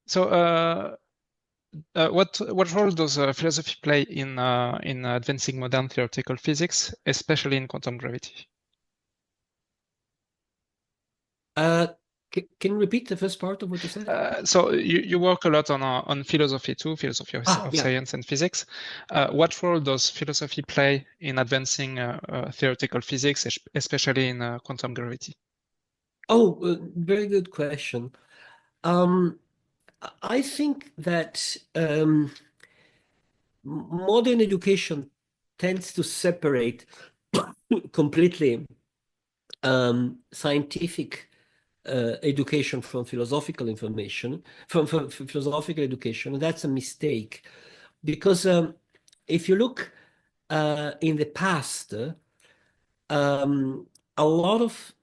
So, what role does philosophy play in advancing modern theoretical physics, especially in quantum gravity? Can you repeat the first part of what you said? So you work a lot on philosophy too, philosophy of Yeah. science and physics. What role does philosophy play in advancing theoretical physics, especially in quantum gravity? Oh, very good question. I think that modern education tends to separate completely scientific education from philosophical information, from philosophical education. And that's a mistake because if you look in the past, a lot of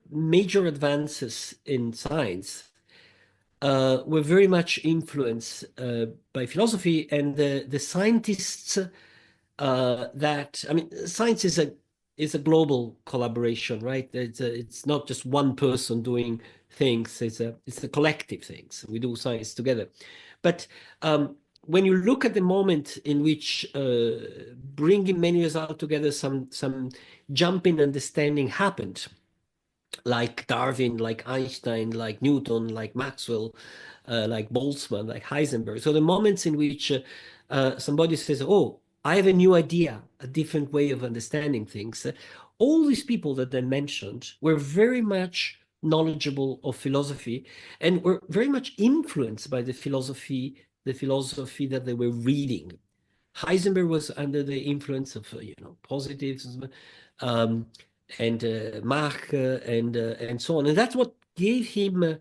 major advances in science were very much influenced by philosophy, and the scientists I mean, science is a global collaboration, right? It's not just one person doing things. It's a collective things. We do science together. But when you look at the moment in which bringing many results together, some jump in understanding happened, like Darwin, like Einstein, like Newton, like Maxwell, like Boltzmann, like Heisenberg. So the moments in which somebody says, "Oh, I have a new idea, a different way of understanding things," all these people that I mentioned were very much knowledgeable of philosophy and were very much influenced by the philosophy that they were reading. Heisenberg was under the influence of positivism, um, and Mach and so on, and that's what gave him.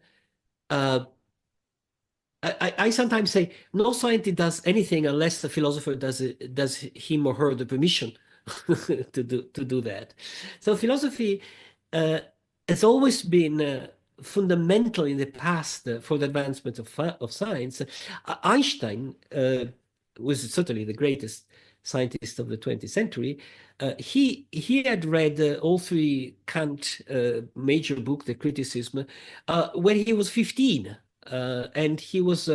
I sometimes say no scientist does anything unless the philosopher does him or her the permission to do that. So philosophy uh, has always been fundamental in the past for the advancement of science. Einstein was certainly the greatest scientist of the 20th century. He had read all three Kant major book, The Criticism, when he was 15. And he was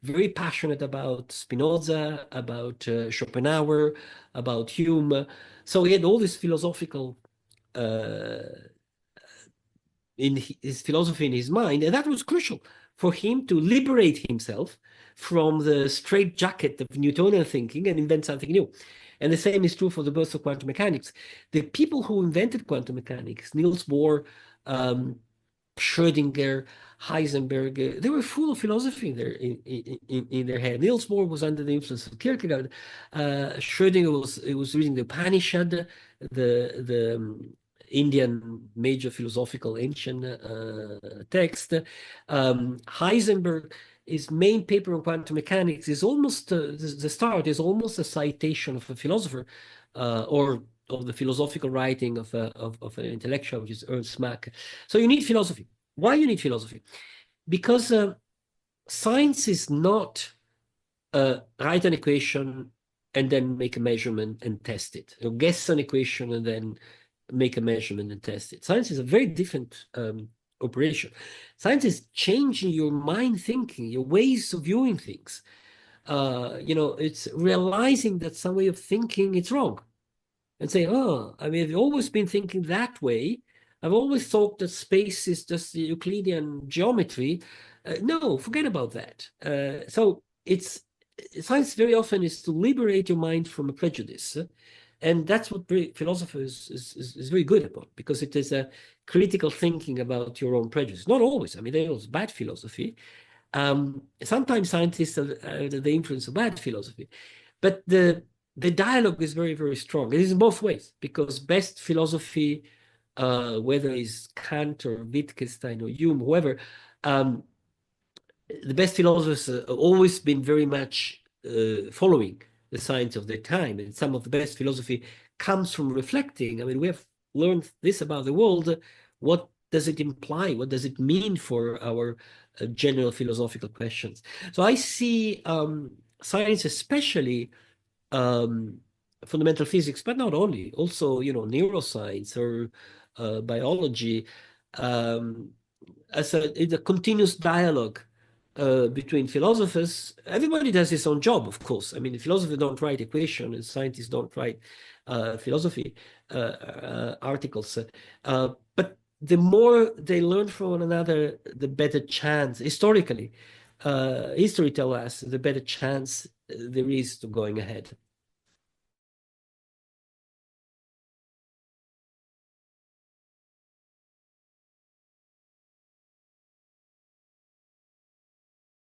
very passionate about Spinoza, about Schopenhauer, about Hume. So he had all this philosophical uh, in his philosophy in his mind, and that was crucial for him to liberate himself from the straitjacket of Newtonian thinking and invent something new. And the same is true for the birth of quantum mechanics. The people who invented quantum mechanics, Niels Bohr, um, Schrödinger, Heisenberg, they were full of philosophy in their head. Niels Bohr was under the influence of Kierkegaard. Schrödinger was reading the Upanishad, the Indian major philosophical ancient text. Heisenberg, his main paper on quantum mechanics is almost the start is almost a citation of a philosopher or of the philosophical writing of an intellectual, which is Ernst Mach. So you need philosophy. Why you need philosophy? Because science is not write an equation and then make a measurement and test it. You guess an equation and then make a measurement and test it. Science is a very different operation. Science is changing your mind thinking, your ways of viewing things. It's realizing that some way of thinking is wrong and say, oh, I mean, I've always been thinking that way. I've always thought that space is just Euclidean geometry. No, forget about that. So it's science very often is to liberate your mind from a prejudice. And that's what philosophy is very good about, because it is a critical thinking about your own prejudice. Not always. I mean, there's bad philosophy. Sometimes scientists are the influence of bad philosophy. But the dialogue is very, very strong. It is in both ways, because best philosophy, whether it's Kant or Wittgenstein or Hume, whoever, the best philosophers have always been very much following the science of their time. And some of the best philosophy comes from reflecting. I mean, we have learned this about the world. What does it imply? What does it mean for our general philosophical questions? So I see science, especially fundamental physics, but not only, also, neuroscience or biology, as a continuous dialogue between philosophers. Everybody does his own job, of course. I mean, the philosophers don't write equation, and scientists don't write philosophy articles. But the more they learn from one another, the better chance, historically, history tells us, the better chance there is to going ahead.